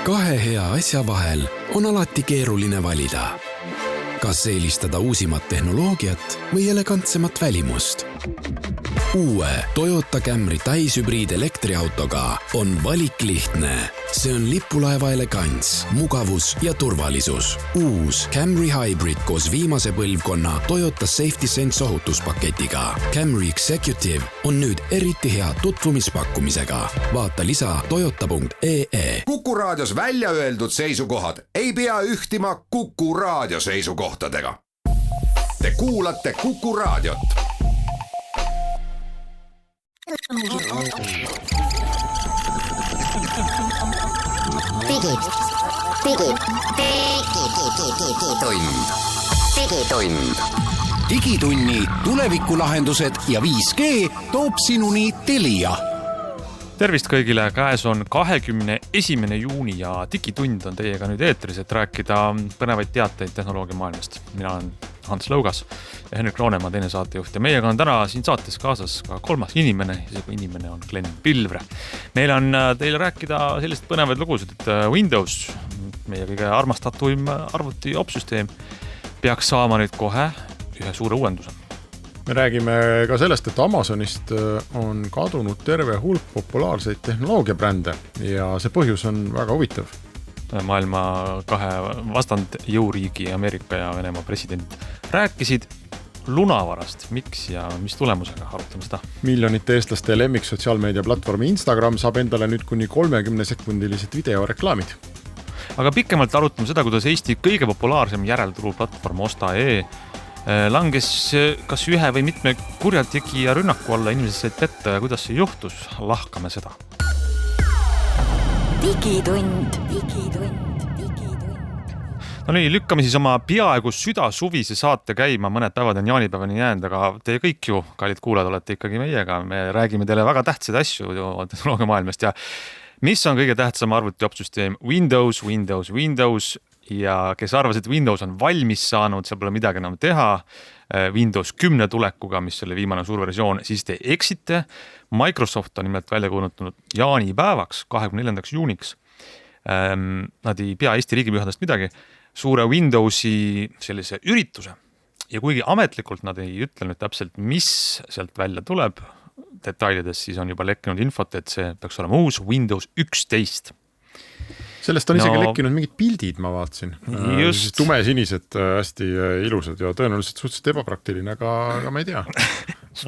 Kahe hea asja vahel on alati keeruline valida. Kas eelistada uusimat tehnoloogiat või elegantsemat välimust? Uue Toyota Camry täishübriid elektriautoga on valik lihtne. See on lipulaeva elegants, mugavus ja turvalisus. Uus Camry Hybrid koos viimase põlvkonna Toyota Safety Sense ohutuspaketiga. Camry Executive on nüüd eriti hea tutvumispakkumisega. Vaata lisa toyota.ee. Kuku Raadios välja öeldud seisukohad ei pea ühtima Kuku Raadio seisukohtadega. Te kuulate Kuku Raadiot. Digitunni tulevikulahendused ja 5G toob sinuni Telia. Tervist kõigile, käes on 21. juuni ja Digitund on teiega nüüd eetris, et rääkida põnevaid teateid tehnoloogia maailmast. Mina olen Hans Lõugas ja Henrik Roonemaa, teine saatejuht. Ja meiega on täna siin saates kaasas ka kolmas inimene, isegi inimene on Glen Pilvre. Meil on teile rääkida sellised põnevaid lugusid, et Windows, meie kõige armastatuim arvuti opsüsteem, peaks saama nüüd kohe ühe suure uuenduse. Me räägime ka sellest, et Amazonist on kadunud terve hulk populaarseid tehnoloogiabrände ja see põhjus on väga huvitav. Maailma kahe vastand jõuriigi Ameerika ja Venemaa president rääkisid lunavarast, miks ja mis tulemusega, arutame seda. Miljonite eestlaste lemmik sotsiaalmeedia platvormi Instagram saab endale nüüd kuni 30-sekundilised videoreklaamid. Aga pikemalt arutame seda, kuidas Eesti kõige populaarsem järelturuplatvorm Osta.ee langes kas ühe või mitme kurjategija rünnaku alla, inimesed said petta ja kuidas see juhtus, lahkame seda. Digitund. No nii, lükkame siis oma peaaegu südasuvise saate käima, mõned päevad on jaanipäevani jäänud, aga te kõik ju, kallid kuulajad, olete ikkagi meiega. Me räägime teile väga tähtsaid asju tehnoloogia maailmast ja mis on kõige tähtsam arvutiopsüsteem? Windows ja kes arvas, et Windows on valmis saanud, seal pole midagi enam teha, Windows 10 tulekuga, mis oli viimane suur versioon, siis te eksite. Microsoft on nimelt välja kuulutanud jaanipäevaks, 24. juuniks. Nad ei pea Eesti riigipühadest midagi, suure Windowsi sellise ürituse. Ja kuigi ametlikult nad ei ütle nüüd täpselt, mis sealt välja tuleb detailides, siis on juba lekkinud infot, et see peaks olema uus Windows 11. Sellest on isegi lekkinud mingid pildid, ma vaatasin. Just. Tumesinised, hästi ilusad ja tõenäoliselt suhteliselt ebapraktiline, aga ma ei tea.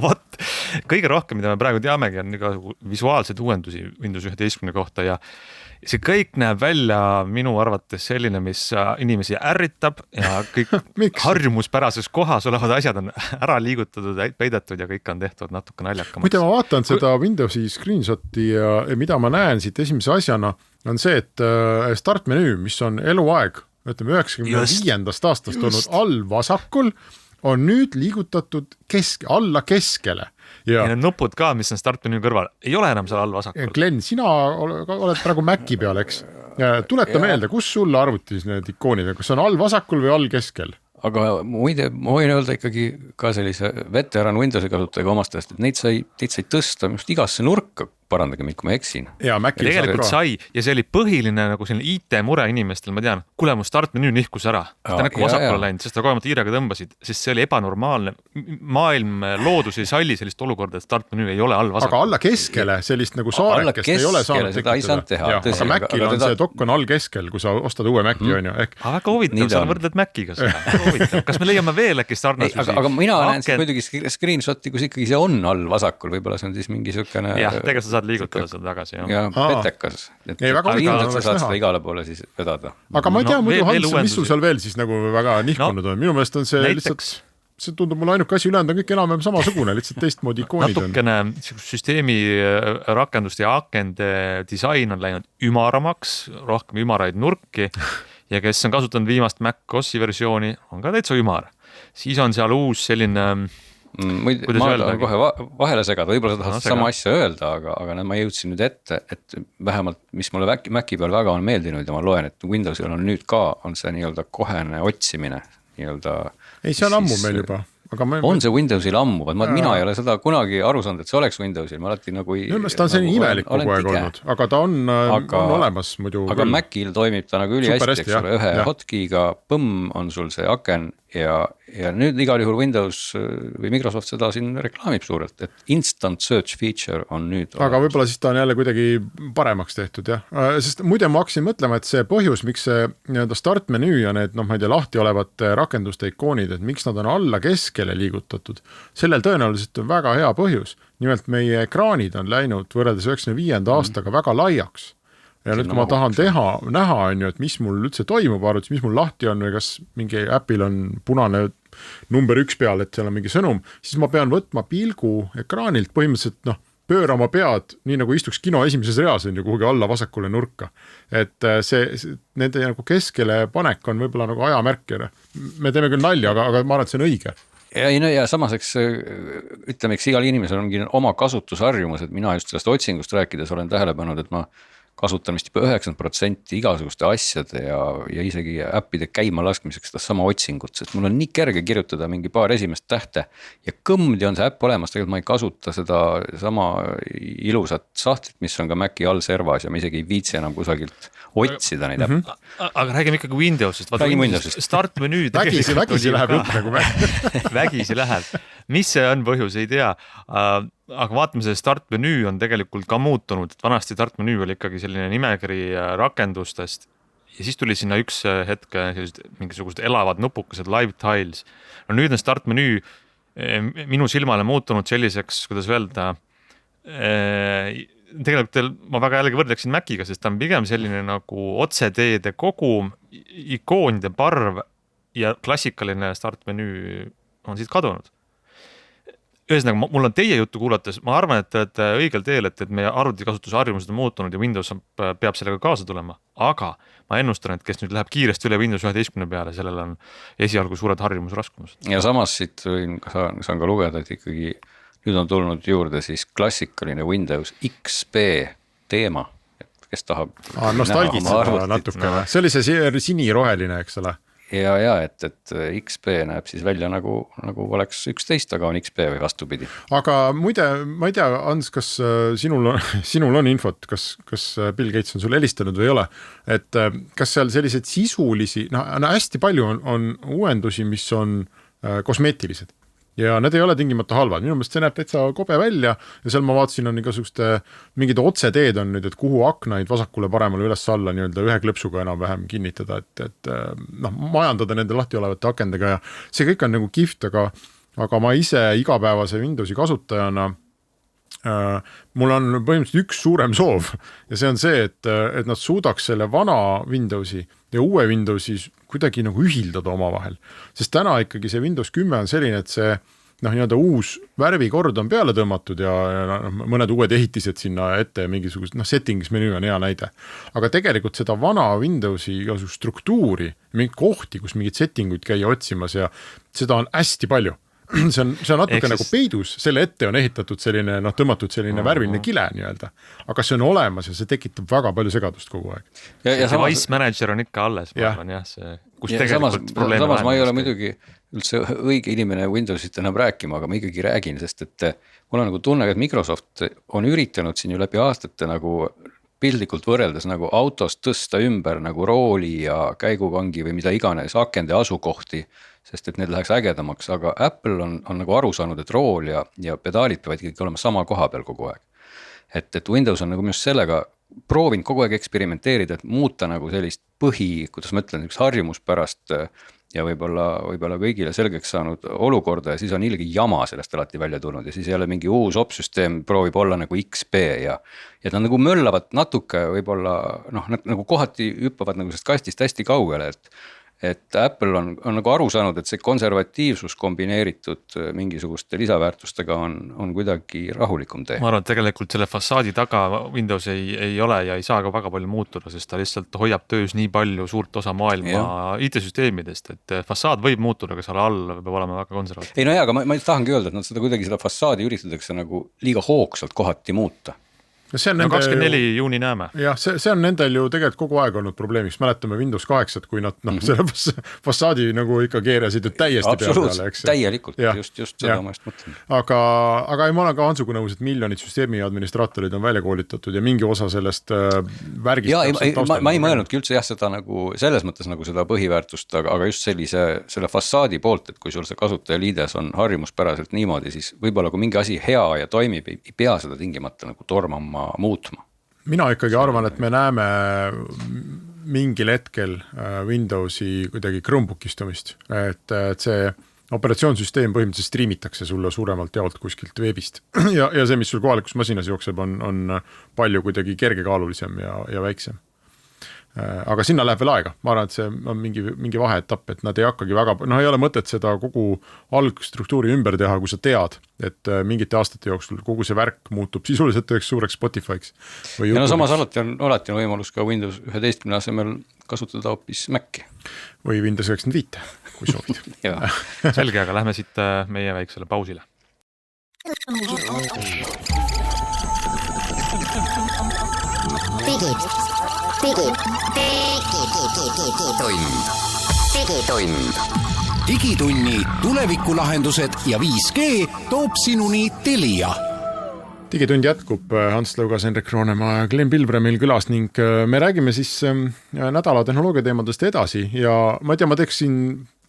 Vot, kõige rohkem, mida me praegu teamegi, on visuaalsed uuendusi Windows 11 kohta ja see kõik näeb välja minu arvates selline, mis inimesi ärritab ja kõik harjumuspärases kohas olevad asjad on ära liigutatud, peidetud ja kõik on tehtud natuke naljakamaks. Muide, ma vaatan seda Windowsi screenshoti ja mida ma näen siit esimese asjana on see, et startmenüü, mis on eluaeg, ütleme 95. aastast olnud all vasakul, on nüüd liigutatud alla keskele. Ja need nupud ka, mis on startmenüü kõrval, ei ole enam seal all vasakul. Glen, sina oled praegu Maci peal, eks? Tuleta meelde, kus sul arvutis need ikoonid, kas on all vasakul või all keskel? Aga muide, ma võin öelda ikkagi ka sellise veteran Windowsi kasutajaga omastest, et neid sai tõsta just igasse nurka, parandage mind, kui ma eksin. Ja tegelikult sai, ja see oli põhiline nagu selline IT-mure inimestel, ma tean, kuule, mu startmenüü nihkus ära, ta näkku vasakule läinud, sest ta kogemata hiirega tõmbasid, sest see oli ebanormaalne. Maailm, loodus ei salli sellist olukorda, et startmenüü ei ole all vasakul. Aga alla keskele, sellist nagu saarekest ei ole saanud tekitada. Aga Macil on see dokk on all keskel, kui sa ostad uue Maci, on ju. Aga väga huvitav, sa võrdled Maciga seda. Kas me leiame veel äkki sarnasusi? Aga mina näen siis muidugi screenshoti, kus ikkagi see on all vasakul, võib-olla see on siis mingi sükene... Jah, tegelikult sa saad liigutada seda tagasi. Ja petekas. Ilmselt sa saad seda igale poole siis vedada. Aga ma ei tea, muidu Hans, mis sul seal veel siis nagu väga nihkunud on? Minu meelest on see lihtsalt, see tundub mulle ainuke asi ülejäänud on kõik enam samasugune, lihtsalt teistmoodi ikoonid on. Natukene süsteemi rakenduste ja akende disain on läinud ümaramaks, rohkem ümaraid nurki ja kes on kasutanud viimast Mac OS-i versiooni, on ka täitsa ümar. Siis on seal uus selline... ma olen kohe vahele segada, võib-olla sa tahad sama asja öelda, aga ma jõudsin nüüd ette, et vähemalt mis mulle Maci peal väga on meeldinud ja ma loen, et Windowsil on nüüd ka on see nii-öelda kohene otsimine. Ei, see on ammu meil juba. on see Windowsil ammu, mina ei ole seda kunagi aru saanud, et see oleks Windowsil, ma alati nagu minu meelest ta on selline imelik kogu aeg olnud, aga ta on olemas muidu. Aga küll. Macil toimib ta nagu ülihästi, eks ole, ühe hotkey'ga põmm on sul see aken ja nüüd igal juhul Windows või Microsoft seda siin reklaamib suurelt, et instant search feature on nüüd aga võib-olla siis ta on jälle kuidagi paremaks tehtud, jah. Sest muide ma hakkasin mõtlema, et see põhjus, miks see start menüü ja need, ma ei tea, lahti olevate rakenduste ikoonid, et miks nad on alla keskele liigutatud, sellel tõenäoliselt on väga hea põhjus. Nimelt meie ekraanid on läinud võrreldes 95. aastaga väga laiaks. Ja nüüd, kui ma tahan näha, on ju, et mis mul üldse toimub, arvutis, mis mul lahti on või kas mingi äpil on punane number 1 peal, et seal on mingi sõnum, siis ma pean võtma pilgu ekraanilt põhimõtteliselt pöörama pead, nii nagu istuks kino esimeses reas on ju kuhugi alla vasakule nurka. Et nende nagu keskele panek on võib-olla nagu ajamärk. Me teeme küll nalja, aga ma arvan, et see on õige. Ja samaseks ütleme, eks igal inimesel ongi oma kasutusharjumus, et mina just sellest otsingust rääkides olen tähele pannud, et ma kasutan vist juba 90% igasuguste asjade ja isegi äppide käima laskmiseks seda sama otsingut, sest mul on nii kerge kirjutada mingi paar esimest tähte ja kõmdi on see äpp olemas, tegelikult ma ei kasuta seda sama ilusat sahtlit, mis on ka Maci all servas ja ma isegi ei viitsi enam kusagilt otsida neid äppe. Aga räägime ikkagi Windowsist. Räägime Windowsist. Start menüü vägisi läheb jutt nagu vägisi läheb. Mis see on põhjus, ei tea. Aga vaatame, see start menüü on tegelikult ka muutunud. Vanasti start menüü oli ikkagi selline nimekiri rakendustest ja siis tuli sinna üks hetk mingisugused elavad nupukesed live tiles. No nüüd on start menüü minu silmale muutunud selliseks, kuidas öelda, tegelikult ma väga jällegi võrdleksin Maciga, sest ta on pigem selline nagu otseteede kogum, ikoonide parv ja klassikaline start menüü on siit kadunud. Ühesõnaga, mul on teie juttu kuulates, ma arvan, et te olete õigel teel, et meie arvutikasutusharjumused on muutunud ja Windows peab sellega kaasa tulema, aga ma ennustan, et kes nüüd läheb kiiresti üle Windows 11 peale, sellel on esialgu suured harjumusraskumused. Ja samas siit saan ka lugeda, et ikkagi nüüd on tulnud juurde siis klassikaline Windows XP teema, et kes tahab nostalgitseda natukene. See oli see siniroheline, eks ole? Ja, et XP näeb siis välja nagu oleks 11, aga on XP või vastupidi. Aga muide, ma ei tea, Ants, kas sinul on infot, kas Bill Gates on sul helistanud või ei ole, et kas seal sellised sisulisi, hästi palju on uuendusi, mis on kosmeetilised. Ja need ei ole tingimata halvad, minu meelest see näeb täitsa kobe välja ja seal ma vaatasin on igasuguste mingid otseteed on nüüd, et kuhu aknaid vasakule paremale üles alla ühe klõpsuga enam vähem kinnitada, et majandada nende lahti olevate akendega ja see kõik on nagu kihvt, aga ma ise igapäevase Windowsi kasutajana mul on põhimõtteliselt üks suurem soov ja see on see, et nad suudaks selle vana Windowsi ja uue Windowsi kuidagi nagu ühildada oma vahel. Sest täna ikkagi see Windows 10 on selline, et see uus värvikord on peale tõmmatud ja mõned uued ehitised sinna ette ja mingisugust settings menüü on hea näide. Aga tegelikult seda vana Windowsi struktuuri, mingi kohti, kus mingid settinguid käia otsimas ja seda on hästi palju. See on natuke nagu peidus, selle ette on ehitatud selline, tõmmatud selline värviline kile nii-öelda. Aga see on olemas ja see tekitab väga palju segadust kogu aeg. Ja Device Manager on ikka alles, ma arvan, jah, see, kus tegelikult probleem samas ma ei ole muidugi üldse õige inimene Windowsit enam rääkima, aga ma ikkagi räägin, sest et mul on nagu tunne, et Microsoft on üritanud siin ju läbi aastate nagu piltlikult võrreldes nagu autost tõsta ümber nagu rooli ja käigukangi või mida iganes akende asukohti, sest et need läheks ägedamaks, aga Apple on nagu aru saanud, et rool ja pedaalid peavad ikkagi olema sama koha peal kogu aeg. Et Windows on nagu minust sellega proovinud kogu aeg eksperimenteerida, et muuta nagu sellist kuidas ma ütlen, üks harjumuspärast ja võib-olla kõigile selgeks saanud olukorda ja siis on ilgi jama sellest alati välja tulnud ja siis jälle mingi uus opsüsteem proovib olla nagu XP ja nad nagu möllavad natuke võib-olla, nad nagu kohati hüppavad nagu sellest kastist hästi kaugele, et Apple on nagu aru saanud, et see konservatiivsus kombineeritud mingisuguste lisaväärtustega on kuidagi rahulikum tee. Ma arvan, et tegelikult selle fassaadi taga Windows ei ole ja ei saa ka väga palju muutuda, sest ta lihtsalt hoiab töös nii palju suurt osa maailma IT-süsteemidest, et fassaad võib muutuda, aga seal all peab olema väga konservatiivne. Ei aga ma tahangi öelda, et nad seda kuidagi seda fassaadi üritatakse nagu liiga hoogsalt kohati muuta. see on 24 juuni näeme. Jah, see on nendel ju tegelikult kogu aeg olnud probleemiks, mäletame Windows 8, kui nad selle fassaadi nagu ikka keerasid ju täiesti absoluutselt, täielikult, just seda ma just mõtlen. Aga ma olen ka Hansuga nõus, et miljonid süsteemi administraatorid on välja koolitatud ja mingi osa sellest värgist. Ma ei mõelnudki üldse seda nagu selles mõttes nagu seda põhiväärtust, aga just selle fassaadi poolt, et kui sul see kasutajaliides on harjumuspäraselt niimoodi, siis võib-olla kui mingi asi hea ja toimib, ei pea seda tingimata nagu tormama muutma. Mina ikkagi arvan, et me näeme mingil hetkel Windowsi kuidagi Chromebookistumist, et see operatsioonsüsteem põhimõtteliselt streamitakse sulle suuremalt jaolt kuskilt veebist ja see, mis sul kohalikus masinas jookseb, on palju kuidagi kergekaalulisem ja väiksem. Aga sinna läheb veel aega, ma arvan, et see on mingi vaheetapp, et nad ei hakkagi väga, ei ole mõtet seda kogu algstruktuuri ümber teha, kui sa tead, et mingite aastate jooksul kogu see värk muutub sisuliselt üheks suureks Spotify'ks. Ja samas alati on võimalus ka Windows 11 asemel kasutada hoopis Maci. Või Windows 95, kui soovid. Selge, aga lähme siit meie väiksele pausile. Digitunni tulevikulahendused ja 5G toob sinuni Telia. Digitund jätkub, Hans Lõugas, Henrik Roonemaa ja Glen Pilvre meil külas ning me räägime siis nädala tehnoloogia teemadest edasi ja ma teeksin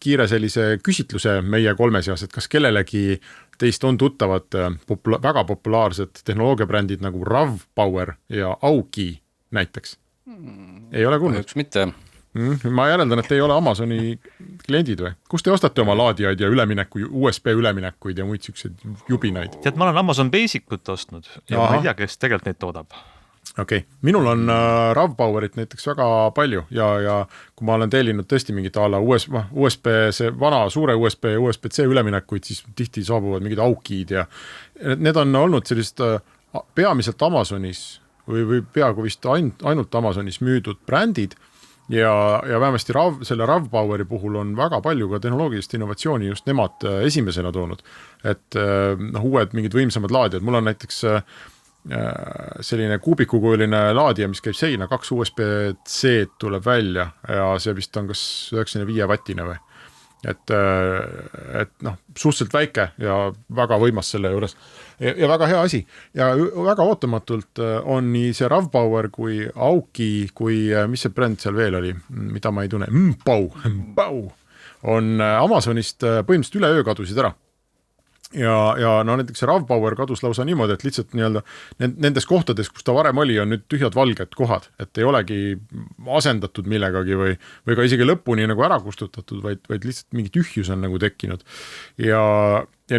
kiire sellise küsitluse meie kolme seas, et kas kellelegi teist on tuttavad väga populaarsed tehnoloogiabrändid nagu RAV-Power ja Augi näiteks? Ei ole kuulnud? Üks mitte. Ma järeldan, et ei ole Amazoni kliendid või? Kus te ostate oma laadijaid ja USB üleminekuid ja muid selliseid jubinaid? Tead, ma olen Amazon Basicut ostnud ja ma ei tea, kes tegelikult neid toodab. Okei. Minul on RAV-Powerit näiteks väga palju ja kui ma olen tellinud tõesti mingit ala USB, see vana suure USB ja USB-C üleminekuid, siis tihti saabuvad mingid Augid ja need on olnud sellist peamiselt Amazonis või peaaegu vist ainult Amazonis müüdud brändid ja vähemasti selle RAV-Poweri puhul on väga palju ka tehnoloogilist innovatsiooni just nemad esimesena toonud, et uued mingid võimsamad laadijad. Mul on näiteks selline kuubikukujuline laadija, mis käib seina, 2 USB-C tuleb välja ja see vist on kas 95 wattine või. Et suhteliselt väike ja väga võimas selle juures ja väga hea asi ja väga ootamatult on nii see RAV-Power kui Augi kui mis see bränd seal veel oli, mida ma ei tunne, Mpau on Amazonist põhimõtteliselt üleöö kadusid ära. Ja näiteks RAV-Power kadus lausa niimoodi, et lihtsalt nendes kohtades, kus ta varem oli, on nüüd tühjad valged kohad, et ei olegi asendatud millegagi või ka isegi lõpuni nagu ära kustutatud, vaid lihtsalt mingi tühjus on nagu tekkinud. Ja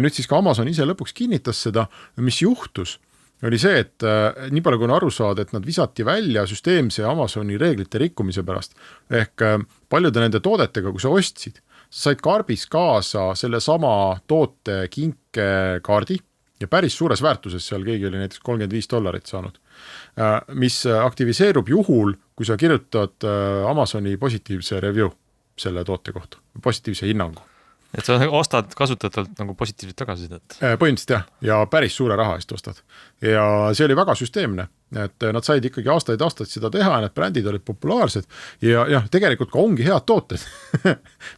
nüüd siis ka Amazon ise lõpuks kinnitas seda, mis juhtus, oli see, et nii palju kui on aru saada, et nad visati välja süsteemse Amazoni reeglite rikkumise pärast. Ehk paljude nende toodetega, kui sa ostsid, sa said karbis kaasa selle sama toote kinkekaardi ja päris suures väärtuses seal keegi oli näiteks $35 saanud, mis aktiviseerub juhul, kui sa kirjutad Amazoni positiivse review selle toote kohta, positiivse hinnangu. Et sa ostad kasutatult nagu positiivselt tagasisidet? Põhimõtteliselt jah, ja päris suure raha eest ostad. Ja see oli väga süsteemne, et nad said ikkagi aastaid seda teha ja need brändid olid populaarsed ja tegelikult ka ongi head tooted.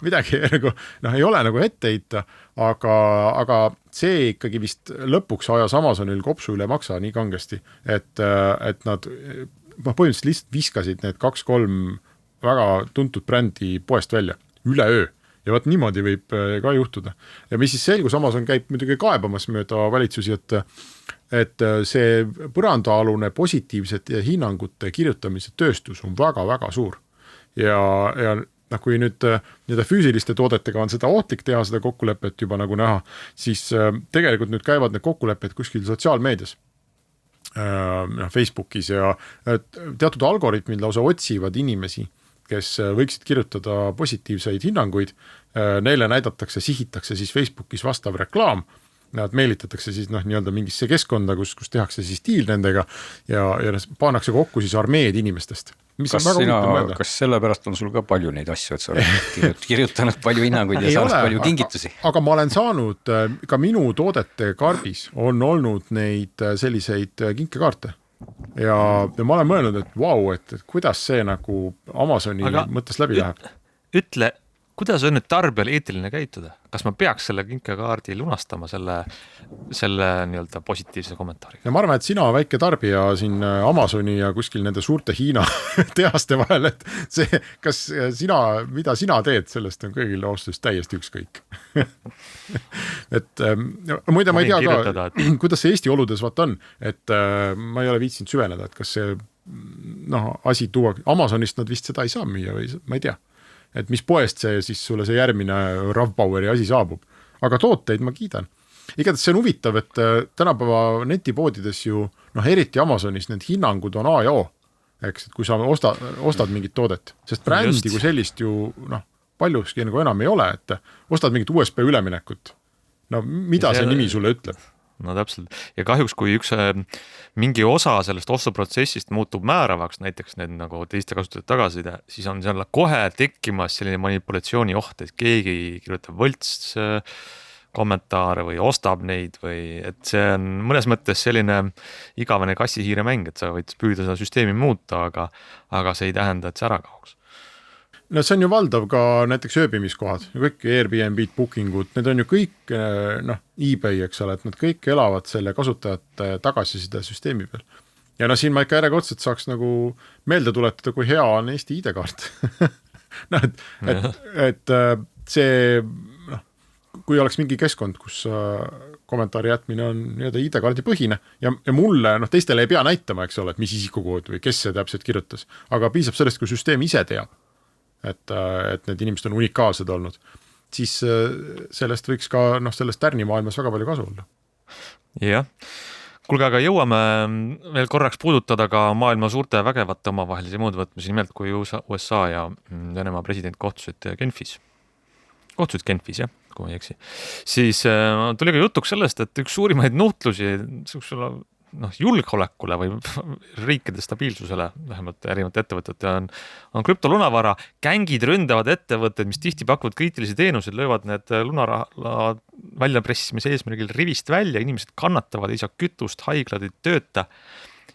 Midagi nagu, ei ole nagu ette heita, aga see ikkagi vist lõpuks ajas Amazonil kopsu üle maksa nii kangesti, et nad põhimõtteliselt lihtsalt viskasid need 2-3 väga tuntud brändi poest välja, üleöö. Ja võt niimoodi võib ka juhtuda. Ja mis siis selgus, Amazon käib muidugi kaebamas mööda valitsusi, et see põrandaalune positiivsete hinnangute kirjutamise tööstus on väga-väga suur. Ja kui nüüd füüsiliste toodetega on seda ohtlik teha, seda kokkulepet juba nagu näha, siis tegelikult nüüd käivad need kokkulepped kuskil sotsiaalmeedias. Facebookis ja teatud algoritmid lausa otsivad inimesi, kes võiksid kirjutada positiivseid hinnanguid, neile näidatakse, sihitakse siis Facebookis vastav reklaam, nad meelitatakse siis nii-öelda mingisse keskkonda, kus tehakse siis diil nendega ja pannakse kokku siis armeed inimestest. Kas selle pärast on sul ka palju neid asju, et sa oled kirjutanud palju hinnanguid ja saanud palju kingitusi? Aga ma olen saanud, ka minu toodete karbis on olnud neid selliseid kinkekaarte. ja ma olen mõelnud, et vau, et kuidas see nagu Amazoni mõttes läbi läheb. Ütle, kuidas on nüüd tarbijal eetiline käituda? Kas ma peaks selle kinkekaardi lunastama selle nii-öelda positiivse kommentaariga? Ja ma arvan, et sina väike tarbija siin Amazoni ja kuskil nende suurte Hiina tehaste vahel, et see, kas mida sina teed, sellest on kõigil austus täiesti ükskõik. Et muide, ma ei tea ka, kuidas see Eesti oludes vaat on, et ma ei ole viitsinud süveneda, et kas see asi tuua, Amazonist nad vist seda ei saa müüa või ma ei tea. Et mis poest see siis sulle see järgmine Ravpoweri asi saabub. Aga tooteid ma kiidan. Igatahes see on huvitav, et tänapäeva netipoodides ju, eriti Amazonis need hinnangud on A ja O. Eks, et kui sa ostad mingit toodet, sest brändi kui sellist ju paljuski nagu enam ei ole, et ostad mingit USB üleminekut. No mida see nimi sulle ütleb? No täpselt. Ja kahjuks, kui mingi osa sellest ostuprotsessist muutub määravaks, näiteks need nagu teiste kasutajate tagasiside, siis on seal kohe tekkimas selline manipulatsiooni oht, et keegi kirjutab võlts kommentaare või ostab neid või et see on mõnes mõttes selline igavene kassihiire mäng, et sa võid püüda seda süsteemi muuta, aga see ei tähenda, et see ära kaoks. No see on ju valdav ka näiteks ööbimiskohad, kõik Airbnb, bookingud, need on ju kõik eBay, eks ole, et nad kõik elavad selle kasutajate tagasiside süsteemi peal. Ja siin ma ikka järjekordselt saaks nagu meelde tuletada, kui hea on Eesti ID-kaart. et see, kui oleks mingi keskkond, kus kommentaari jätmine on ID-kaardi põhine ja mulle, teistele ei pea näitama, eks ole, et mis isikukood või kes see täpselt kirjutas, aga piisab sellest, kui süsteem ise teab. Et need inimesed on unikaalsed olnud, siis sellest võiks ka sellest tärnimaailmas väga palju kasu olla. Jah, kuulge, aga jõuame veel korraks puudutada ka maailma suurte vägevate omavahelisi mõõdvõtmisi, nimelt kui USA ja Venemaa president kohtusid Genfis, jah, kui ei eksi. Siis tuli ka jutuks sellest, et üks suurimaid nuhtlusi julgeolekule või riikide stabiilsusele, vähemalt erinevate ettevõtete on krüptolunavara. Gängid ründavad ettevõtted, mis tihti pakuvad kriitilisi teenuseid, löövad need lunaraha väljapressimise eesmärgil rivist välja, inimesed kannatavad, ei saa kütust, haiglad ei tööta.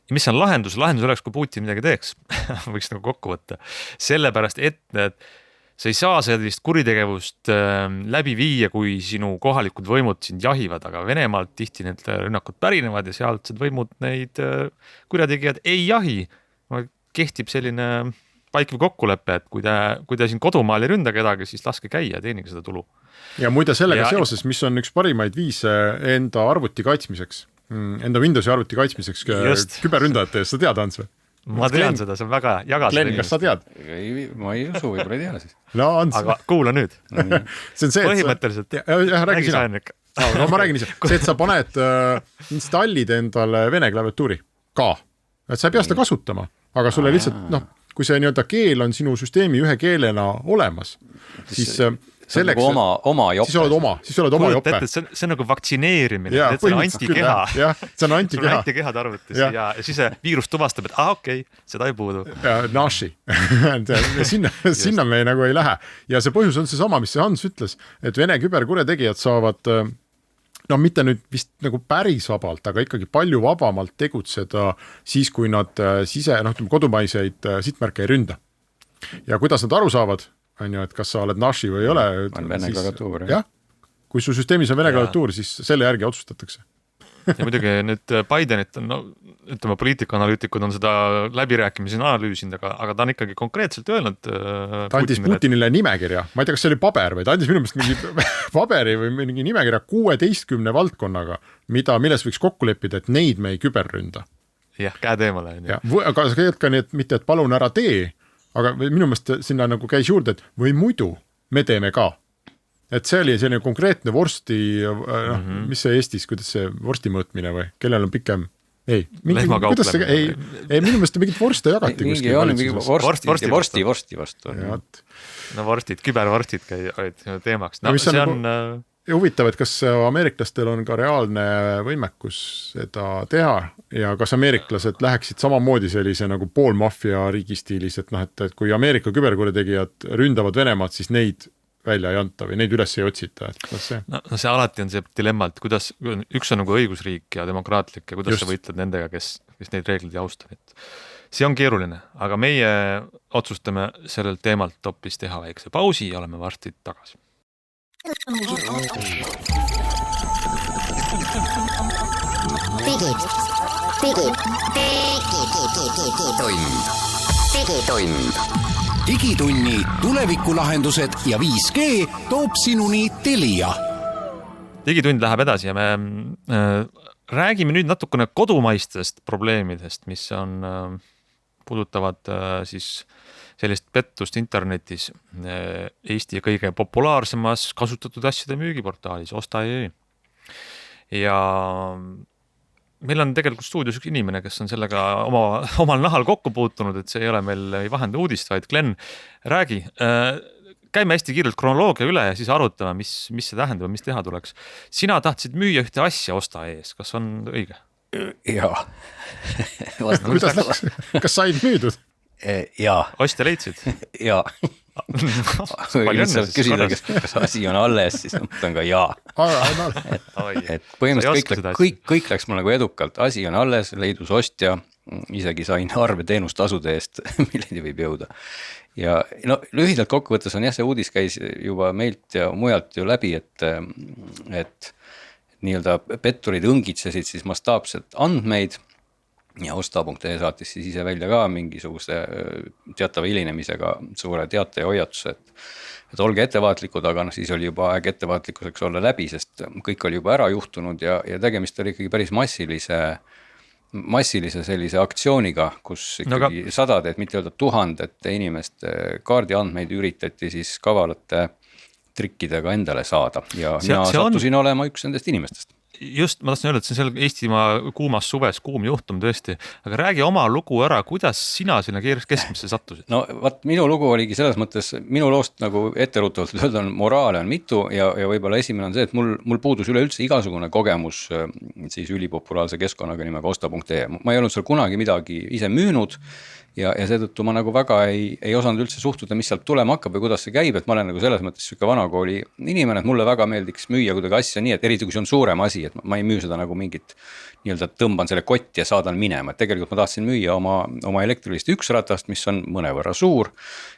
Ja mis on lahendus? Lahendus oleks, kui Putin midagi teeks, võiks nagu kokku võtta. Sellepärast, et sa ei saa sellist kuritegevust läbi viia, kui sinu kohalikud võimud sind jahivad, aga Venemaalt tihti need rünnakud pärinevad ja sealtsed võimud neid kurjategijad ei jahi. Kehtib selline vaikiv kokkulepe, et kui te siin kodumaal ei ründa kedagi, siis laske käia, teenige seda tulu. Ja muide sellega seoses, mis on üks parimaid viise enda arvuti kaitsmiseks, enda Windowsi arvuti kaitsmiseks küberründajate eest, sa tead, Ants või? Ma tean seda, see on väga jagas. Glenn, kas sa tead? Ma ei usu, võib-olla ei tea siis. No, Ants. Aga kuula nüüd. See on see, põhimõtteliselt. Räägi sina. No, ma räägin ise. See, et sa paned installid endale vene klaviatuuri ka. Et sa ei pea seda kasutama, aga sulle lihtsalt, kui see nii-öelda keel on sinu süsteemi ühe keelena olemas, siis selleks, oma jope. Siis oled oma jope. See on nagu vaktsineerimine, see on antikeha. Jah, see on antikeha. Sul on antikehad arvutis ja siis see viirus tuvastab, et okei, seda ei puudu. Ja naši. Sinna me nagu ei lähe. Ja see põhjus on see sama, mis see Hans ütles, et Vene küberkuretegijad saavad, mitte nüüd vist nagu päris vabalt, aga ikkagi palju vabamalt tegutseda siis, kui nad kodumaiseid sihtmärke ei ründa. Ja kuidas nad aru saavad? On ju, et kas sa oled naši või ei ole. On vene klaviatuur. Jah, kui su süsteemis on vene klaviatuur, siis selle järgi otsustatakse. Ja muidugi nüüd Bidenit on, poliitikaanalüütikud on seda läbirääkimisi analüüsinud, aga ta on ikkagi konkreetselt öelnud ta andis Putinile nimekirja, ma ei tea, kas see oli paber või ta andis minu meelest mingi paberi või mingi nimekirja 16 valdkonnaga, milles võiks kokku leppida, et neid me ei küberründa. Jah, käe teemale. Aga sa käid ka nii, et mitte, et palun ära tee, aga minu meelest sinna nagu käis juurde, et või muidu me teeme ka. Et see oli selline konkreetne vorsti, mis see Eestis, kuidas see vorsti mõõtmine või, kellel on pikem? Kuidas see, minu meelest mingit vorste jagati kuskil vorsti vastu. No vorstid, kübervorstid olid teemaks. No, see on huvitav, et kas ameeriklastel on ka reaalne võimekus seda teha ja kas ameeriklased läheksid samamoodi sellise nagu poolmafia riigi stiilis, et kui Ameerika küberkuretegijad ründavad Venemaad, siis neid välja ei anta või neid üles ei otsita, et kuidas see? No see alati on see dilemma, et kuidas, üks on nagu õigusriik ja demokraatlik ja kuidas sa võitled nendega, kes neid reeglid ei austa. See on keeruline, aga meie otsustame sellel teemalt hoopis teha väikse pausi ja oleme varsti tagasi. Digitunni tulevikulahendused ja 5G toob sinuni Telia. Digitund läheb edasi ja me räägime nüüd natukene kodumaistest probleemidest, mis on, puudutavad siis sellist pettust internetis Eesti kõige populaarsemas kasutatud asjade müügiportaalis Osta.ee. Ja meil on tegelikult stuudios üks inimene, kes on sellega omal nahal kokku puutunud, et see ei ole meil ei vahenda uudist, vaid Glen, räägi, käime hästi kiirelt kronoloogia üle ja siis arutame, mis see tähendab, mis teha tuleks. Sina tahtsid müüa ühte asja Osta.ee-s, kas on õige? Jaa. Kuidas läks? Kas said müüdud? Jaa. Ostja leidsid? Jaa. Küsida, kas asi on alles, siis mõtlen ka jaa. Et põhimõtteliselt kõik läks mul nagu edukalt, asi on alles, leidus ostja, isegi sain arve teenustasude eest, milleni võib jõuda. Ja no lühidalt kokkuvõttes on jah, see uudis käis juba meilt ja mujalt ju läbi, et nii-öelda petturid õngitsesid siis mastaapset andmeid ja Osta.ee saatis siis ise välja ka mingisuguse teatava hilinemisega suure teate ja hoiatuse, et olge ettevaatlikud, aga siis oli juba aeg ettevaatlikkuseks olla läbi, sest kõik oli juba ära juhtunud ja tegemist oli ikkagi päris massilise sellise aktsiooniga, kus ikkagi sadade, et mitte öelda tuhandete inimeste kaardiandmeid üritati siis kavalate trikkidega endale saada ja mina sattusin olema üks nendest inimestest. Just, ma tahtsin öelda, et see on seal Eestimaa kuumas suves kuum juhtum tõesti, aga räägi oma lugu ära, kuidas sina sinna keskmisse sattusid? No vaat minu lugu oligi selles mõttes, minu loost nagu etteruutavalt öelda on moraale on mitu ja võib-olla esimene on see, et mul puudus üleüldse igasugune kogemus siis ülipopulaarse keskkonnaga nimega Osta.ee. Ma ei olnud seal kunagi midagi ise müünud ja seetõttu ma nagu väga ei osanud üldse suhtuda, mis sealt tulema hakkab või kuidas see käib, et ma olen nagu selles mõttes süke vanakooli inimene, et mulle väga meeldiks müüa kuidagi asja nii, et eriti kui see on suurem asi, et ma ei müü seda nagu mingit nii-öelda tõmban selle kotti ja saadan minema, et tegelikult ma tahtsin müüa oma elektrilist üksratast, mis on mõnevõrra suur,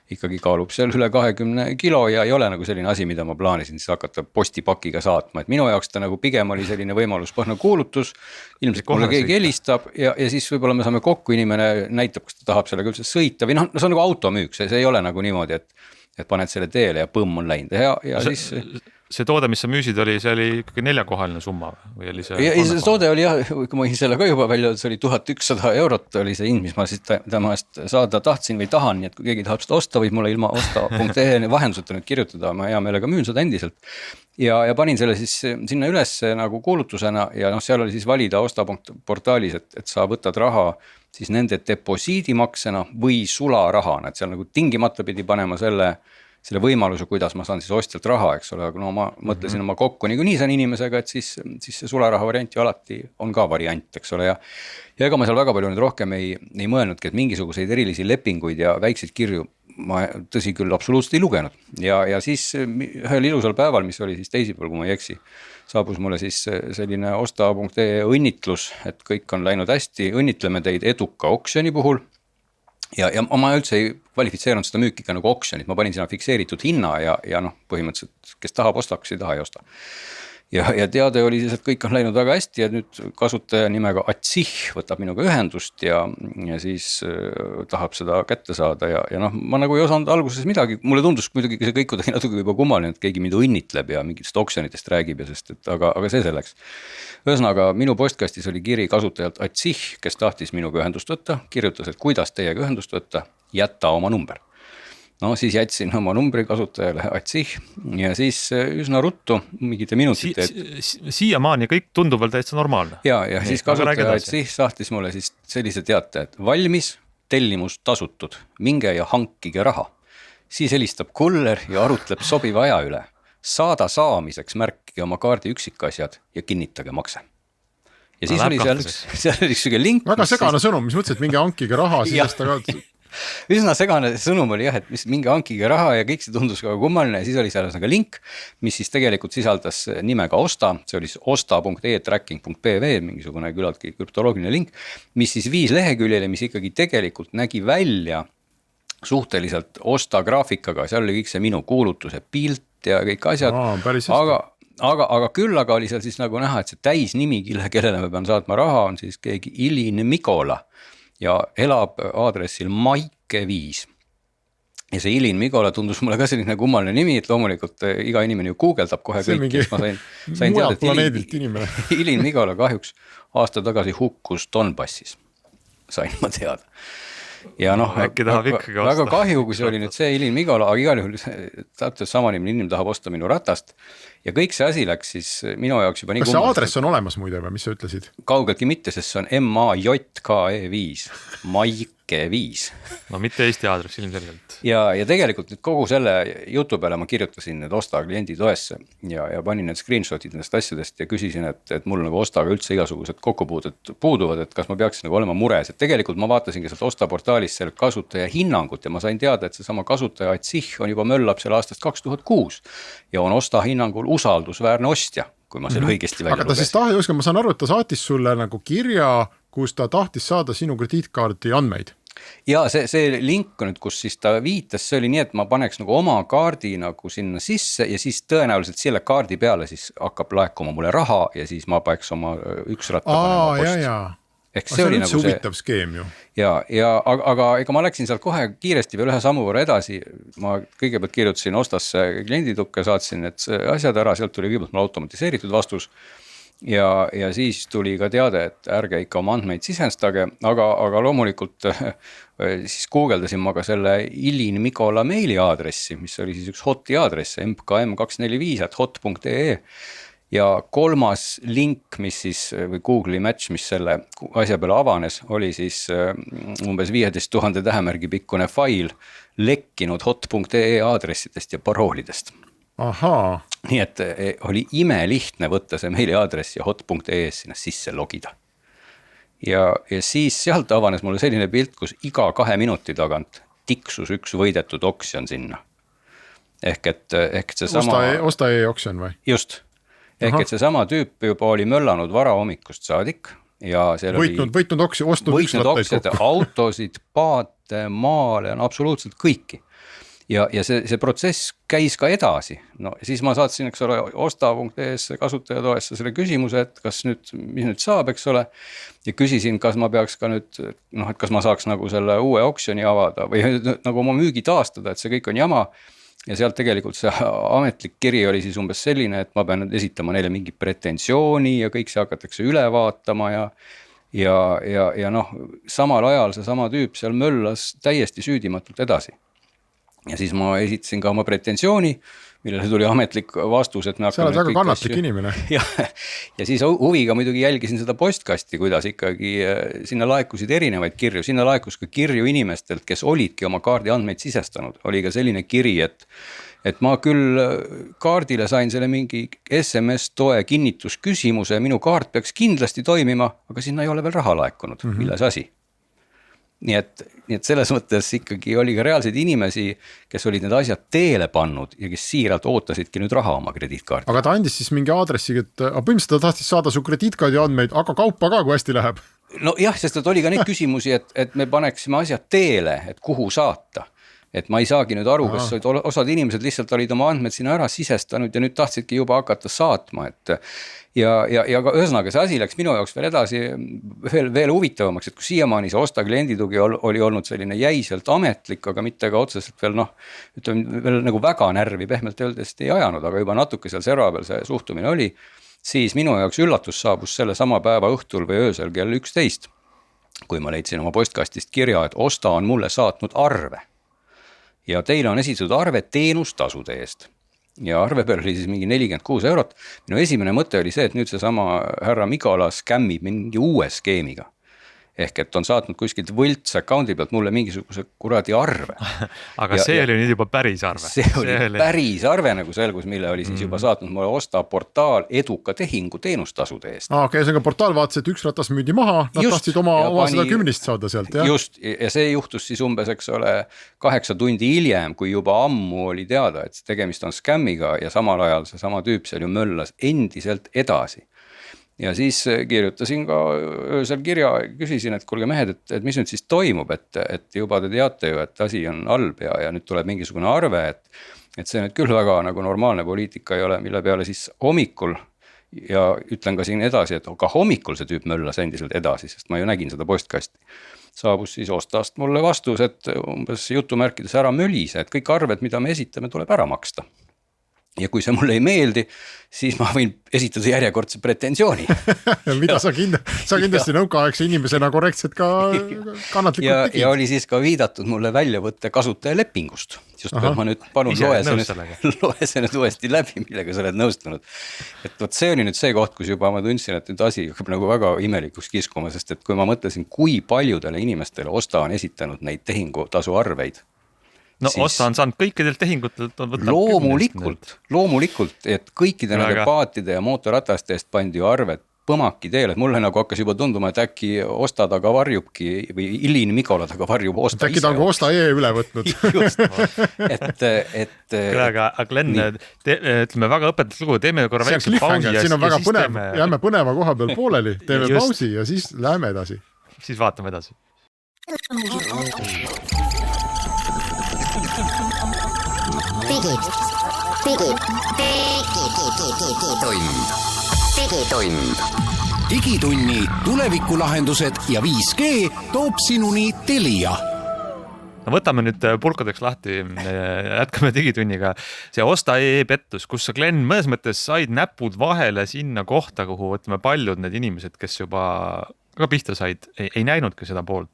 ikkagi kaalub seal üle 20 kilo ja ei ole nagu selline asi, mida ma plaanisin siis hakata postipakiga saatma, et minu jaoks ta nagu pigem oli selline võimalus põhna kuulutus, ilmselt mulle keegi helistab ja siis võib-olla me saame kokku, inimene näitab, kas ta tahab sellega üldse sõita või noh, see on nagu automüük, see ei ole nagu niimoodi, et paned selle teele ja põmm on läinud ja siis... See toode, mis sa müüsid, see oli ikkagi 4-kohaline summa või oli see? See toode oli jah, kui ma selle ka juba välja, see oli 1100 eurot oli see hind, mis ma siis tema eest saada tahtsin või tahan, nii et kui keegi tahab seda osta, võib mulle ilma Osta.ee vahenduseta nüüd kirjutada, ma hea meelega müün seda endiselt. Ja panin selle siis sinna üles nagu kuulutusena ja seal oli siis valida Osta.portaalis, et sa võtad raha siis nende deposiidimaksena või sularahana, et seal nagu tingimata pidi panema selle võimaluse, kuidas ma saan siis ostjalt raha, eks ole, aga no ma mõtlesin oma kokku nii saan inimesega, et siis see sularaha variant ju alati on ka variant, eks ole, ja ega ma seal väga palju nüüd rohkem ei mõelnudki, et mingisuguseid erilisi lepinguid ja väikseid kirju ma tõsi küll absoluutselt ei lugenud ja siis ühel ilusal päeval, mis oli siis teisipäeval, kui ma ei eksi, saabus mulle siis selline Osta.ee õnnitlus, et kõik on läinud hästi, õnnitleme teid eduka oksjoni puhul. Ja ma üldse ei kvalifitseerunud seda müükiga nagu oksjonit, ma panin sinna fikseeritud hinna ja põhimõtteliselt, kes tahab osta, kes ei taha ei osta. Ja teade oli siis, et kõik on läinud väga hästi ja nüüd kasutaja nimega Atsih võtab minuga ühendust ja siis tahab seda kätte saada ja ma nagu ei osanud alguses midagi, mulle tundus muidugi see kõik kuidagi natuke juba kummaline, et keegi mind õnnitleb ja mingitest oksjonitest räägib ja aga see selleks. Ühesõnaga, minu postkastis oli kiri kasutajalt Atsih, kes tahtis minuga ühendust võtta, kirjutas, et kuidas teiega ühendust võtta, jätta oma number. No siis jätsin oma numbri kasutajale Atsih ja siis üsna ruttu, mingite minutite. Siiamaani kõik tundub veel täitsa normaalne. Ja siis kasutaja Atsih sahtis mulle siis sellise teate, et valmis, tellimus tasutud, minge ja hankige raha. Siis helistab kuller ja arutleb sobiva aja üle. Saada saamiseks märkige oma kaardi üksikasjad ja kinnitage makse. Ja siis oli seal oli üks link. Väga segane sõnum, mis mõtlesid, mingi hankige raha, siis ta ka... üsna segane sõnum oli jah, et mis mingi hankige raha ja kõik see tundus ka kummaline ja siis oli seal link, mis siis tegelikult sisaldas nimega Osta, see oli siis osta.e-tracking.pv, mingisugune küllaltki krüptoloogiline link, mis siis 5 leheküljele, mis ikkagi tegelikult nägi välja suhteliselt Osta graafikaga, seal oli kõik see minu kuulutuse pilt ja kõik asjad, aga küll aga oli seal siis nagu näha, et see täisnimi, kellele ma pean saatma raha, on siis keegi Ilin Mikola ja elab aadressil Maike 5. Ja see Ilin Mikola tundus mulle ka selline kummaline nimi, et loomulikult iga inimene ju guugeldab kohe kõik, kes ma sain teada, et Ilin Mikola kahjuks aasta tagasi hukkus Donbassis, sain ma teada. Ja noh, väga kahju, kui see oli nüüd see Ilin Mikola, aga igal juhul täpselt sama inimene tahab osta minu ratast ja kõik see asi läks siis minu jaoks juba nii kas see aadress on olemas muide või, mis sa ütlesid? Kaugeltki mitte, sest see on MAJKE5, Maike 5. No mitte Eesti aadress ilmselgelt. Ja tegelikult nüüd kogu selle jutu peale ma kirjutasin need Osta klienditoesse ja panin need screenshotid nendest asjadest ja küsisin, et mul nagu Ostaga üldse igasugused kokkupuuded puuduvad, et kas ma peaksin nagu olema mures, et tegelikult ma vaatasin ka sealt Osta portaalis selle kasutaja hinnangut ja ma sain teada, et see sama kasutaja Atsih on juba möllab selle aastast 2006 ja on Osta hinnangul usaldusväärne ostja, kui ma selle õigesti välja aga ta siis ma saan aru, et ta saatis sulle nagu kirja, kus ta tahtis saada sinu krediitkaardi andmeid. Ja see link nüüd, kus siis ta viitas, see oli nii, et ma paneks nagu oma kaardi nagu sinna sisse ja siis tõenäoliselt selle kaardi peale siis hakkab laekuma mulle raha ja siis ma peaks oma üks ratta panema posti. Ehk see oli nagu huvitav skeem ju. Aga ega ma läksin sealt kohe kiiresti veel ühe sammu võrra edasi. Ma kõigepealt kirjutasin Ostasse klienditukke, saatsin need asjad ära, sealt tuli kõigepealt mul automatiseeritud vastus. Ja siis tuli ka teade, et ärge ikka oma andmeid sisestage, aga loomulikult siis guugeldasin ma ka selle Ilin Mikola meili aadressi, mis oli siis üks hoti aadress, mkm245@hot.ee ja kolmas link, mis siis või Google'i match, mis selle asja peale avanes, oli siis umbes 15 000 tähemärgi pikkune fail lekkinud hot.ee aadressidest ja paroolidest. Ahaa. Nii et oli imelihtne võtta see meili aadress ja hot.ee sinna sisse logida. Ja siis sealt avanes mulle selline pilt, kus iga 2 minuti tagant tiksus üks võidetud oksjon sinna. Ehk see sama... Osta e-oksjon või? Just. Ehk et see sama tüüp juba oli möllanud varahommikust saadik ja seal võitnud oksjad, autosid, paate, maale, absoluutselt kõiki. Ja see protsess käis ka edasi. No siis ma saatsin, eks ole, osta.ee kasutajatoesse selle küsimuse, et mis nüüd saab, eks ole. Ja küsisin, kas ma peaks ka nüüd, et kas ma saaks nagu selle uue oksjoni avada või nagu oma müügi taastada, et see kõik on jama. Ja sealt tegelikult see ametlik kiri oli siis umbes selline, et ma pean nüüd esitama neile mingi pretensiooni ja kõik see hakatakse üle vaatama ja samal ajal see sama tüüp seal möllas täiesti süüdimatult edasi. Ja siis ma esitasin ka oma pretensiooni, millele tuli ametlik vastus, et me hakkame... Sa oled väga kannatlik inimene. Ja siis huviga muidugi jälgisin seda postkasti, kuidas ikkagi sinna laekusid erinevaid kirju. Sinna laekus ka kirju inimestelt, kes olidki oma kaardi andmeid sisestanud. Oli ka selline kiri, et ma küll kaardile sain selle mingi SMS-toe kinnitusküsimuse, minu kaart peaks kindlasti toimima, aga sinna ei ole veel raha laekunud, milles asi. Nii et selles mõttes ikkagi oli ka reaalseid inimesi, kes olid need asjad teele pannud ja kes siiralt ootasidki nüüd raha oma krediitkaardi. Aga ta andis siis mingi aadressi, et põhimõtteliselt ta tahtis saada su krediitkaardi andmeid, aga kaupa ka, kui hästi läheb. No jah, sest oli ka neid küsimusi, et me paneksime asjad teele, et kuhu saata. Et ma ei saagi nüüd aru, kas osad inimesed lihtsalt olid oma andmed sinna ära sisestanud ja nüüd tahtsidki juba hakata saatma, ja ka ühesõnaga see asi läks minu jaoks veel edasi veel huvitavamaks, et kui siiamaani see Osta klienditugi oli olnud selline jäiselt ametlik, aga mitte ka otseselt veel nagu väga närvi pehmelt öeldes ei ajanud, aga juba natuke seal serva peal see suhtumine oli, siis minu jaoks üllatus saabus selle sama päeva õhtul või öösel kell 11, kui ma leidsin oma postkastist kirja, et Osta on mulle saatnud arve. Ja teile on esitatud arve teenustasude eest. Ja arve peal oli siis mingi 46 €. Minu esimene mõte oli see, et nüüd see sama härra Mikola skämmib mingi uue skeemiga. ehk et on saatnud kuskilt võlts account'i pealt mulle mingisuguse kuradi arve. Aga see oli nüüd juba päris arve. See oli päris arve nagu selgus, mille oli siis juba saatnud mulle Osta portaal eduka tehingu teenustasude eest. Okei, see on ka portaal vaatas, et üks ratas müüdi maha, nad tahtsid oma 110 saada sealt. Ja? Just, ja see juhtus siis umbes, eks ole, 8 tundi hiljem, kui juba ammu oli teada, et tegemist on skämmiga ja samal ajal see sama tüüp seal ju möllas endiselt edasi. Ja siis kirjutasin ka öösel kirja, küsisin, et kuulge mehed, et mis nüüd siis toimub, et juba te teate ju, et asi on halb ja nüüd tuleb mingisugune arve, et see nüüd küll väga nagu normaalne poliitika ei ole, mille peale siis hommikul ja ütlen ka siin edasi, et ka hommikul see tüüp möllas endiselt edasi, sest ma ju nägin seda postkasti. Saabus siis Ostast mulle vastus, et umbes jutumärkides ära mölise, et kõik arved, mida me esitame, tuleb ära maksta. Ja kui see mulle ei meeldi, siis ma võin esitada järjekordse pretensiooni. Mida sa kindlasti nõukaaegse inimesena korrektselt ka kannatlikult tegid. Ja oli siis ka viidatud mulle väljavõtte kasutajalepingust. Just ma nüüd palun loe see nüüd uuesti läbi, millega sa oled nõustunud. Et võt see oli nüüd see koht, kus juba ma tundsin, et nüüd asi hakkab nagu väga imelikuks kiskuma, sest et kui ma mõtlesin, kui paljudele inimestele Osta on esitanud neid tehingutasu arveid, no siis, Osta on saanud kõikidelt tehingutelt loomulikult, et kõikide nende paatide ja mootorrataste eest pandi ju arved põmaki teele, et mulle nagu hakkas juba tunduma, et äkki Osta taga varjubki või Ilin Mikola taga varjub Osta ise. Äkki ta on Osta üle võtnud. Just, aga Glenn, ütleme väga õpetatud lugu, teeme korra väikse pausi. Siin on väga põnev, jääme põneva koha peal pooleli, teeme pausi ja siis läheme edasi. Siis vaatame edasi. Digitunni tulevikulahendused ja 5G toob sinuni Telia. Võtame nüüd pulkadeks lahti, jätkame digitunniga. See Osta pettus, kus sa Glenn mõnes mõttes said näpud vahele sinna kohta, kuhu võtame paljud need inimesed, kes juba ka pihta said, ei näinudki seda poolt,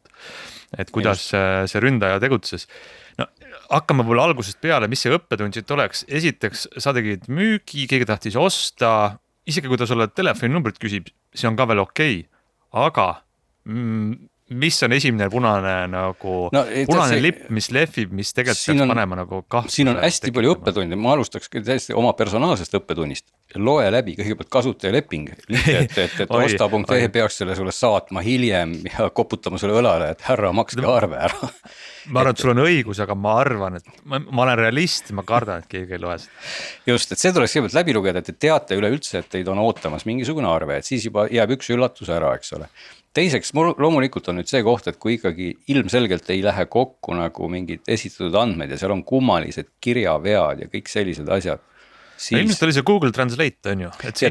et kuidas see ründaja tegutses. No, hakkame võib-olla algusest peale, mis see õppetund siit oleks. Esiteks, sa tegid müügi, keegi tahtis osta, isegi kui ta sulle telefoninumbrit küsib, see on ka veel okei. Aga mis on esimene punane lipp, mis lehvib, mis tegelikult peaks panema nagu kahtluse? Siin on hästi palju õppetundi, ma alustaks täiesti oma personaalsest õppetundist. Loe läbi kõigepealt kasutajaleping, et osta.ee peaks selle sulle saatma hiljem ja koputama sulle õlale, et härra, makske arve ära. Ma arvan, et sul on õigus, aga ma arvan, et ma olen realist, ma kardan, et keegi ei loe seda. Just, et see tuleks kõigepealt läbi lugeda, et te teate üleüldse, et teid on ootamas mingisugune arve, et siis juba jääb üks üllatus ära, eks ole. Teiseks, loomulikult on nüüd see koht, et kui ikkagi ilmselgelt ei lähe kokku nagu mingid esitatud andmed ja seal on kummalised kirjavead ja kõik sellised asjad. Siis... Ilmselt oli see Google Translate, on ju? Et see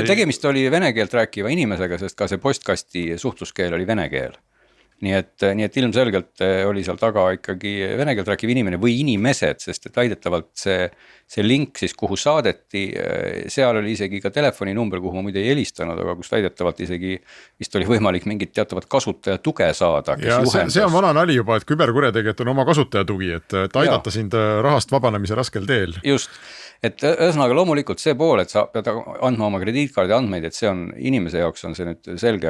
tegemist oli vene keelt rääkiva inimesega, sest ka see postkasti suhtluskeel oli vene keel. Nii et ilmselgelt oli seal taga ikkagi vene keelt rääkiv inimene või inimesed, sest et väidetavalt see link siis, kuhu saadeti, seal oli isegi ka telefoninumber, kuhu ma muide ei helistanud, aga kus väidetavalt isegi vist oli võimalik mingit teatavat kasutaja tuge saada. Ja see on vana nali juba, et küberkurjategijad on oma kasutaja tugi, et aidata sind rahast vabanemise raskel teel. Just. Et ühesõnaga loomulikult see pool, et sa pead andma oma krediitkaardi andmeid, et see on inimese jaoks on see nüüd selge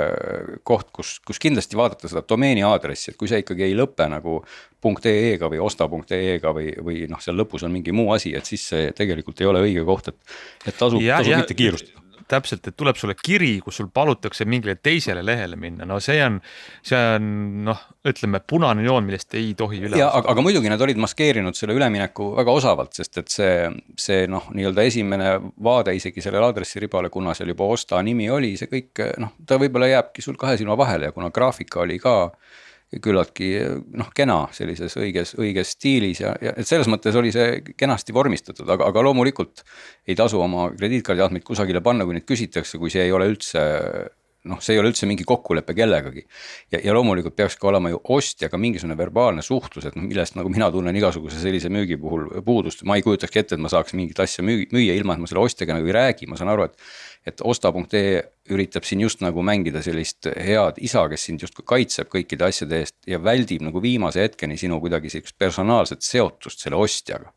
koht, kus kindlasti vaadata seda domeeni aadressi, et kui see ikkagi ei lõpe nagu .ee-ga või osta.ee-ga või seal lõpus on mingi muu asi, et siis see tegelikult ei ole õige koht, et tasub mitte kiirustada. Täpselt, et tuleb sulle kiri, kus sul palutakse mingile teisele lehele minna. No see on ütleme, punane joon, millest ei tohi üle. Aga muidugi nad olid maskeerinud selle ülemineku väga osavalt, sest et see nii-öelda esimene vaade isegi selle aadressiribale, kuna seal juba Osta nimi oli, see kõik, ta võib-olla jääbki sul kahe silma vahele ja kuna graafika oli ka küllaltki kena sellises õiges stiilis ja et selles mõttes oli see kenasti vormistatud, aga loomulikult ei tasu oma krediitkaardi andmeid kusagile panna, kui neid küsitakse, kui see ei ole üldse mingi kokkulepe kellegagi. Ja loomulikult peaks ka olema ju ostjaga mingisugune verbaalne suhtlus, et millest nagu mina tunnen igasuguse sellise müügi puhul puudust. Ma ei kujutakski ette, et ma saaks mingit asja müüa ilma, et ma selle ostjaga nagu ei räägi. Ma saan aru, et osta.ee üritab siin just nagu mängida sellist head isa, kes sind just kaitseb kõikide asjade eest ja väldib nagu viimase hetkeni sinu kuidagi sellist personaalset seotust selle ostjaga.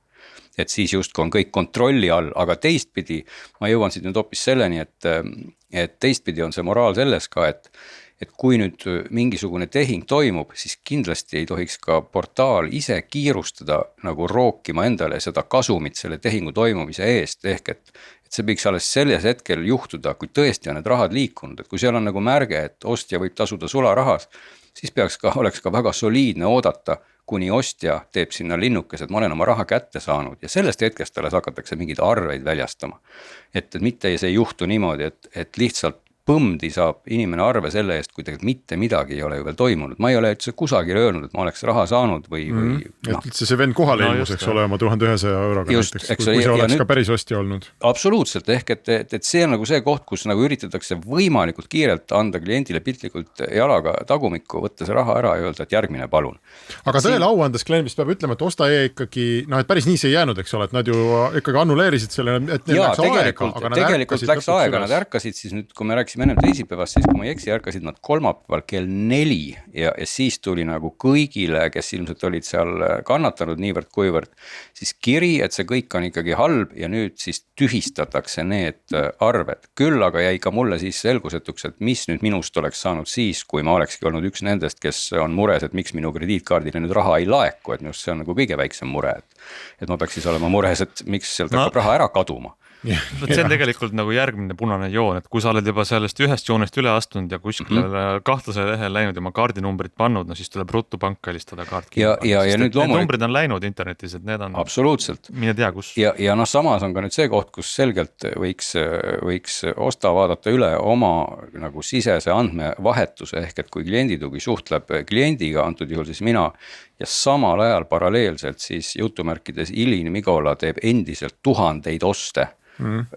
Et siis just on kõik kontrolli all, aga teistpidi ma jõuan siit nüüd hoopis selleni, et teistpidi on see moraal selles ka, et kui nüüd mingisugune tehing toimub, siis kindlasti ei tohiks ka portaal ise kiirustada nagu rookima endale seda kasumit selle tehingu toimumise eest, ehk et see võiks alles selles hetkel juhtuda, kui tõesti on need rahad liikunud, et kui seal on nagu märge, et ostja võib tasuda sularahas, siis oleks ka väga soliidne oodata, kuni ostja teeb sinna linnukes, et ma olen oma raha kätte saanud ja sellest hetkest alles hakatakse mingeid arveid väljastama. Et mitte see ei juhtu niimoodi, et lihtsalt põmdi saab inimene arve selle eest, kui tegelikult mitte midagi ei ole ju veel toimunud. Ma ei ole üldse kusagil öelnud, et ma oleks raha saanud või et üldse see vend kohale ilmus, eks ole, oma 1100 euroga just, näiteks, kui see oleks nüüd ka päris ostja olnud. Absoluutselt, ehk et see on nagu see koht, kus nagu üritatakse võimalikult kiirelt anda kliendile piltlikult jalaga tagumikku, võtta see raha ära ja öelda, et järgmine palun. Aga tõele au andes kliendist peab ütlema, et osta ikkagi, et päris nii see ei jäänud, eks ole, et nad ju ikkagi annuleerisid selle, et neil läks aega, aga tegelikult läks aega, nad ärkasid siis nüüd, kui me rääkisime ennem teisipäevast, siis kui ma ei eksi, ärkasid nad kolmapäeval kell 4 ja siis tuli nagu kõigile, kes ilmselt olid seal kannatanud niivõrd kuivõrd, siis kiri, et see kõik on ikkagi halb ja nüüd siis tühistatakse need arved. Küll aga jäi ka mulle siis selgusetuks, et mis nüüd minust oleks saanud siis, kui ma olekski olnud üks nendest, kes on mures, et miks minu krediitkaardile nüüd raha ei laeku, et minust see on nagu kõige väiksem mure, et ma peaks siis olema mures, et miks sealt hakkab raha ära kaduma. See on tegelikult nagu järgmine punane joon, et kui sa oled juba sellest ühest joonest üle astunud ja kuskile kahtlasele lehel läinud ja oma kaardinumbrit pannud, no siis tuleb ruttu panka helistada kaart kinni. Ja nüüd need numbrid on läinud internetis, et need on absoluutselt. Mine tea kus. Ja samas on ka nüüd see koht, kus selgelt võiks osta vaadata üle oma nagu sisese andmevahetuse, ehk et kui klienditugi suhtleb kliendiga, antud juhul siis mina, ja samal ajal paralleelselt siis jutumärkides Ilin Migola teeb endiselt 1000 oste,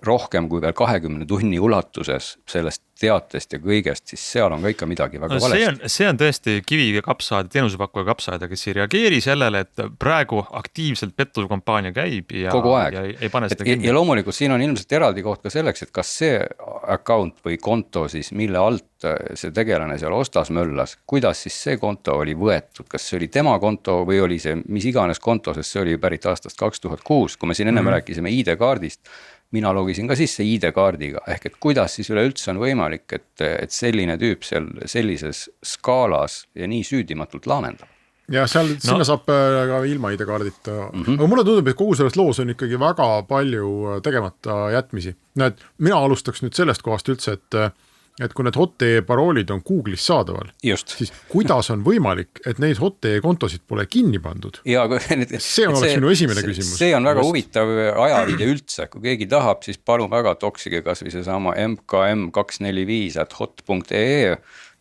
rohkem kui veel 20 tunni ulatuses sellest teatest ja kõigest, siis seal on ka ikka midagi väga valesti. See on tõesti kivi ja kapsaaed, teenusepakkuja kapsaaed, kes ei reageeri sellele, et praegu aktiivselt pettuskampaania käib ja, kogu aeg. Ja ei pane seda kinni. Ja loomulikult siin on ilmselt eraldi koht ka selleks, et kas see account või konto siis, mille alt see tegelane seal ostas möllas, kuidas siis see konto oli võetud, kas see oli tema konto või oli see mis iganes konto, sest see oli pärit aastast 2006, kui me siin ennem rääkisime ID-kaardist, mina logisin ka sisse ID-kaardiga, ehk et kuidas siis üleüldse on võimalik, et selline tüüp seal sellises skaalas ja nii süüdimatult laamendab. Ja sinna saab ka ilma ID-kaardita. Aga mulle tundub, et kogu selles loos on ikkagi väga palju tegemata jätmisi. Mina alustaks nüüd sellest kohast üldse, et kui need hot.ee paroolid on Google'is saadaval, siis kuidas on võimalik, et neid hot.ee kontosid pole kinni pandud? See oleks minu esimene küsimus. See on väga huvitav ajaviide üldse. Kui keegi tahab, siis palun väga toksige kas või see sama mkm245@hot.ee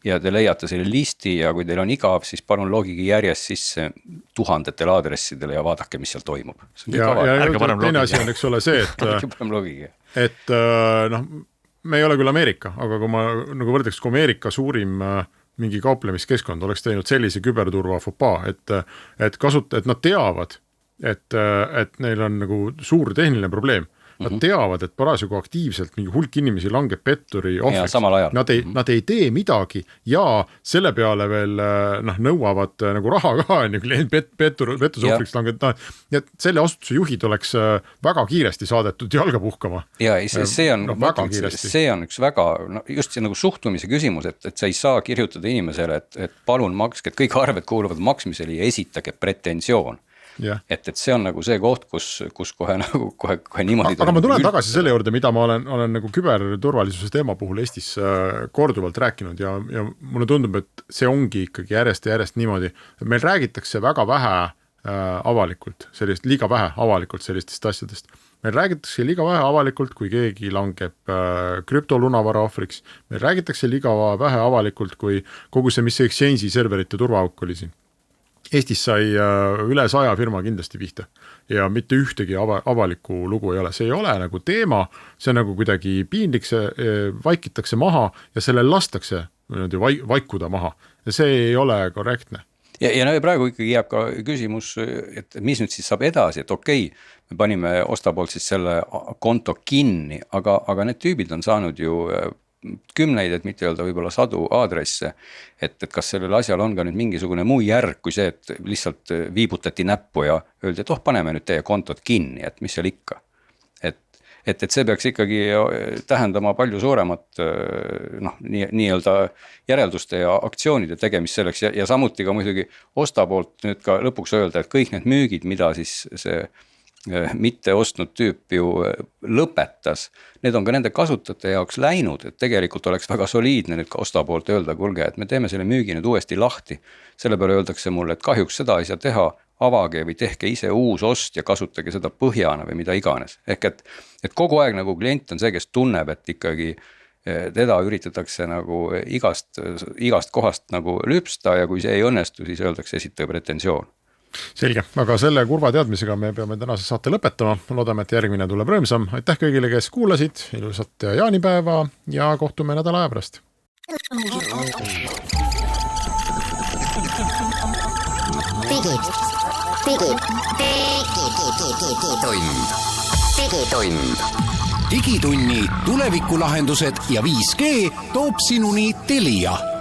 ja te leiate selle listi ja kui teil on igav, siis palun logige järjest sisse 1000 aadressidele ja vaadake, mis seal toimub. Ja teine asi on, eks ole see, et me ei ole küll Ameerika, aga kui ma nagu võrdeks, kui Ameerika suurim mingi kauplemiskeskkond oleks teinud sellise küberturva fopaa, et nad teavad, et neil on nagu suur tehniline probleem. Nad teavad, et parasjagu aktiivselt mingi hulk inimesi langeb petturi ohvriks. Nad ei tee midagi ja selle peale veel nõuavad nagu raha ka, pettus ohvriks langeb. Et selle asutuse juhid oleks väga kiiresti saadetud jalga puhkama. Ja see on üks väga, just see nagu suhtumise küsimus, et sa ei saa kirjutada inimesele, et palun makske, et kõik arved kuuluvad maksmisele ja esitage pretensioon. Et see on nagu see koht, kus kohe niimoodi. Aga ma tulen tagasi selle juurde, mida ma olen nagu küberturvalisuse teema puhul Eestis korduvalt rääkinud ja mulle tundub, et see ongi ikkagi järjest niimoodi, et meil räägitakse väga vähe avalikult, liiga vähe avalikult sellistest asjadest. Meil räägitakse liiga vähe avalikult, kui keegi langeb krüptolunavara ohvriks. Meil räägitakse liiga vähe avalikult, kui kogu see, mis Exchange'i serverite turvaauk oli siin. Eestis sai üle 100 firma kindlasti pihta ja mitte ühtegi avalikku lugu ei ole. See ei ole nagu teema, see on nagu kuidagi piinlik, see vaikitakse maha ja selle lastakse vaikuda maha ja see ei ole korrektne. Ja praegu ikkagi jääb ka küsimus, et mis nüüd siis saab edasi, et okei, me panime ostapoolt siis selle konto kinni, aga need tüübid on saanud ju kümneid, et mitte öelda võib-olla 100 aadresse, et kas sellel asjal on ka nüüd mingisugune muu järg kui see, et lihtsalt viibutati näppu ja öeldi, et paneme nüüd teie kontot kinni, et mis seal ikka. et see peaks ikkagi tähendama palju suuremat nii-öelda järelduste ja aktsioonide tegemist selleks ja samuti ka muidugi ostapoolt nüüd ka lõpuks öelda, et kõik need müügid, mida siis see mitte ostnud tüüp ju lõpetas, need on ka nende kasutajate jaoks läinud, et tegelikult oleks väga soliidne nüüd ka ostapoolt öelda, kuulge, et me teeme selle müügi nüüd uuesti lahti. Selle peale öeldakse mulle, et kahjuks seda ei saa teha, avage või tehke ise uus ost ja kasutage seda põhjana või mida iganes. Ehk et kogu aeg nagu klient on see, kes tunneb, et ikkagi teda üritatakse nagu igast kohast nagu lüpsta ja kui see ei õnnestu, siis öeldakse esitage pretensioon. Selge, aga selle kurva teadmisega me peame tänase saate lõpetama. Loodame, et järgmine tuleb rõõmsam. Aitäh kõigile, kes kuulasid, ilusat jaanipäeva ja kohtume nädala aja pärast. Digitunni tulevikulahendused ja 5G toob sinuni Telia.